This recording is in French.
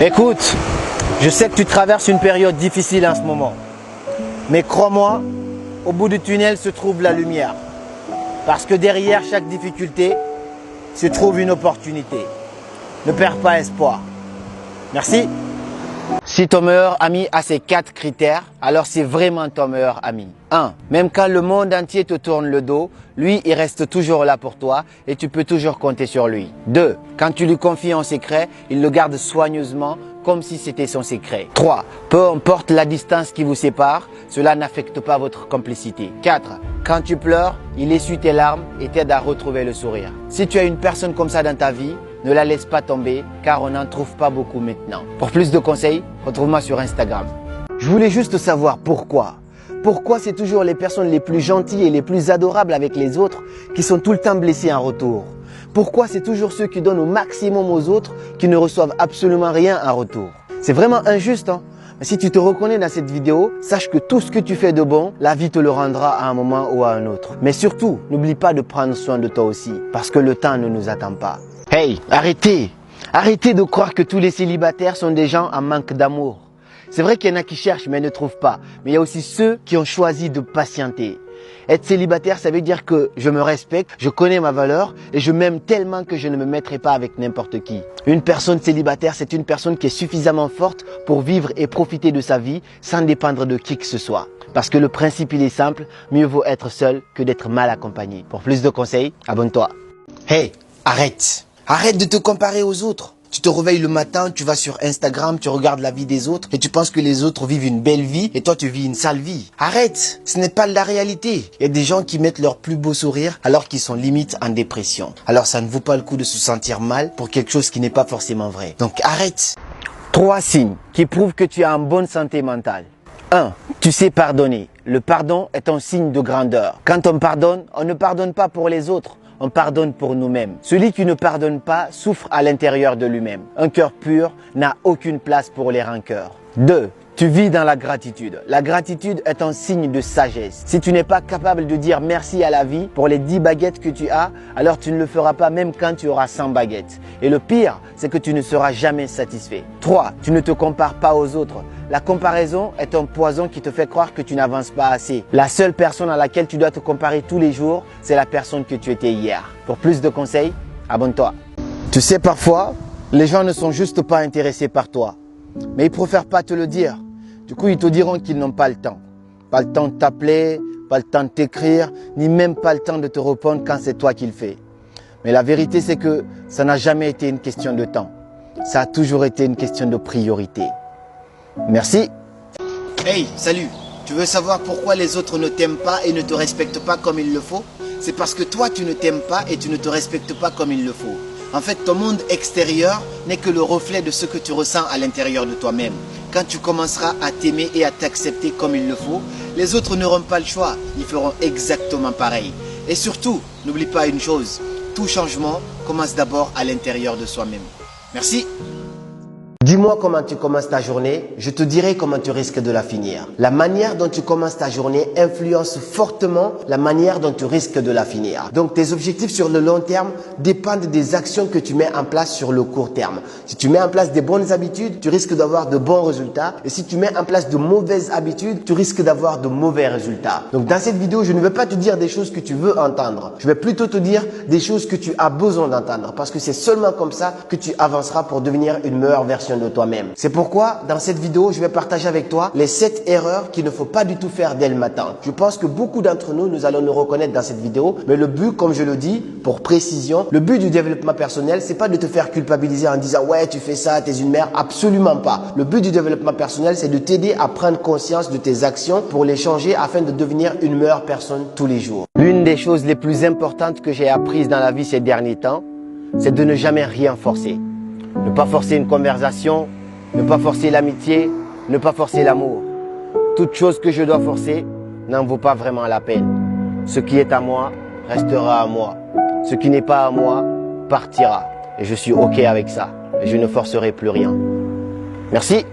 Écoute, je sais que tu traverses une période difficile en ce moment. Mais crois-moi, au bout du tunnel se trouve la lumière. Parce que derrière chaque difficulté se trouve une opportunité. Ne perds pas espoir. Merci. Si ton meilleur ami a ces 4 critères, alors c'est vraiment ton meilleur ami. 1. Même quand le monde entier te tourne le dos, lui, il reste toujours là pour toi et tu peux toujours compter sur lui. 2. Quand tu lui confies un secret, il le garde soigneusement comme si c'était son secret. 3. Peu importe la distance qui vous sépare, cela n'affecte pas votre complicité. 4. Quand tu pleures, il essuie tes larmes et t'aide à retrouver le sourire. Si tu as une personne comme ça dans ta vie, ne la laisse pas tomber car on n'en trouve pas beaucoup maintenant. Pour plus de conseils, retrouve-moi sur Instagram. Je voulais juste savoir pourquoi. Pourquoi c'est toujours les personnes les plus gentilles et les plus adorables avec les autres qui sont tout le temps blessées en retour? Pourquoi c'est toujours ceux qui donnent au maximum aux autres qui ne reçoivent absolument rien en retour? C'est vraiment injuste, hein? Mais si tu te reconnais dans cette vidéo, sache que tout ce que tu fais de bon, la vie te le rendra à un moment ou à un autre. Mais surtout, n'oublie pas de prendre soin de toi aussi, parce que le temps ne nous attend pas. Hey, arrêtez! Arrêtez de croire que tous les célibataires sont des gens en manque d'amour. C'est vrai qu'il y en a qui cherchent mais ne trouvent pas. Mais il y a aussi ceux qui ont choisi de patienter. Être célibataire, ça veut dire que je me respecte, je connais ma valeur et je m'aime tellement que je ne me mettrai pas avec n'importe qui. Une personne célibataire, c'est une personne qui est suffisamment forte pour vivre et profiter de sa vie sans dépendre de qui que ce soit. Parce que le principe, il est simple, mieux vaut être seul que d'être mal accompagné. Pour plus de conseils, abonne-toi. Hey, arrête! Arrête de te comparer aux autres. Tu te réveilles le matin, tu vas sur Instagram, tu regardes la vie des autres et tu penses que les autres vivent une belle vie et toi tu vis une sale vie. Arrête, ce n'est pas la réalité. Il y a des gens qui mettent leur plus beau sourire alors qu'ils sont limite en dépression. Alors ça ne vaut pas le coup de se sentir mal pour quelque chose qui n'est pas forcément vrai. Donc arrête. 3 signes qui prouvent que tu es en bonne santé mentale. 1. Tu sais pardonner. Le pardon est un signe de grandeur. Quand on pardonne, on ne pardonne pas pour les autres. On pardonne pour nous-mêmes. Celui qui ne pardonne pas souffre à l'intérieur de lui-même. Un cœur pur n'a aucune place pour les rancœurs. 2. Tu vis dans la gratitude. La gratitude est un signe de sagesse. Si tu n'es pas capable de dire merci à la vie pour les 10 baguettes que tu as, alors tu ne le feras pas même quand tu auras 100 baguettes. Et le pire, c'est que tu ne seras jamais satisfait. 3. Tu ne te compares pas aux autres. La comparaison est un poison qui te fait croire que tu n'avances pas assez. La seule personne à laquelle tu dois te comparer tous les jours, c'est la personne que tu étais hier. Pour plus de conseils, abonne-toi. Tu sais, parfois, les gens ne sont juste pas intéressés par toi. Mais ils préfèrent pas te le dire. Du coup, ils te diront qu'ils n'ont pas le temps. Pas le temps de t'appeler, pas le temps de t'écrire, ni même pas le temps de te répondre quand c'est toi qui le fais. Mais la vérité, c'est que ça n'a jamais été une question de temps. Ça a toujours été une question de priorité. Merci. Hey, salut. Tu veux savoir pourquoi les autres ne t'aiment pas et ne te respectent pas comme il le faut? C'est parce que toi, tu ne t'aimes pas et tu ne te respectes pas comme il le faut. En fait, ton monde extérieur n'est que le reflet de ce que tu ressens à l'intérieur de toi-même. Quand tu commenceras à t'aimer et à t'accepter comme il le faut, les autres n'auront pas le choix. Ils feront exactement pareil. Et surtout, n'oublie pas une chose. Tout changement commence d'abord à l'intérieur de soi-même. Merci. Dis-moi comment tu commences ta journée, je te dirai comment tu risques de la finir. La manière dont tu commences ta journée influence fortement la manière dont tu risques de la finir. Donc tes objectifs sur le long terme dépendent des actions que tu mets en place sur le court terme. Si tu mets en place des bonnes habitudes, tu risques d'avoir de bons résultats. Et si tu mets en place de mauvaises habitudes, tu risques d'avoir de mauvais résultats. Donc dans cette vidéo, je ne vais pas te dire des choses que tu veux entendre. Je vais plutôt te dire des choses que tu as besoin d'entendre. Parce que c'est seulement comme ça que tu avanceras pour devenir une meilleure version de toi-même. C'est pourquoi dans cette vidéo, je vais partager avec toi les 7 erreurs qu'il ne faut pas du tout faire dès le matin. Je pense que beaucoup d'entre nous allons nous reconnaître dans cette vidéo, mais le but, comme je le dis, pour précision, le but du développement personnel, c'est pas de te faire culpabiliser en disant ouais, tu fais ça, t'es une merde. Absolument pas. Le but du développement personnel, c'est de t'aider à prendre conscience de tes actions pour les changer afin de devenir une meilleure personne tous les jours. L'une des choses les plus importantes que j'ai apprises dans la vie ces derniers temps, c'est de ne jamais rien forcer. Ne pas forcer une conversation, ne pas forcer l'amitié, ne pas forcer l'amour. Toute chose que je dois forcer n'en vaut pas vraiment la peine. Ce qui est à moi restera à moi. Ce qui n'est pas à moi partira. Et je suis OK avec ça. Et je ne forcerai plus rien. Merci.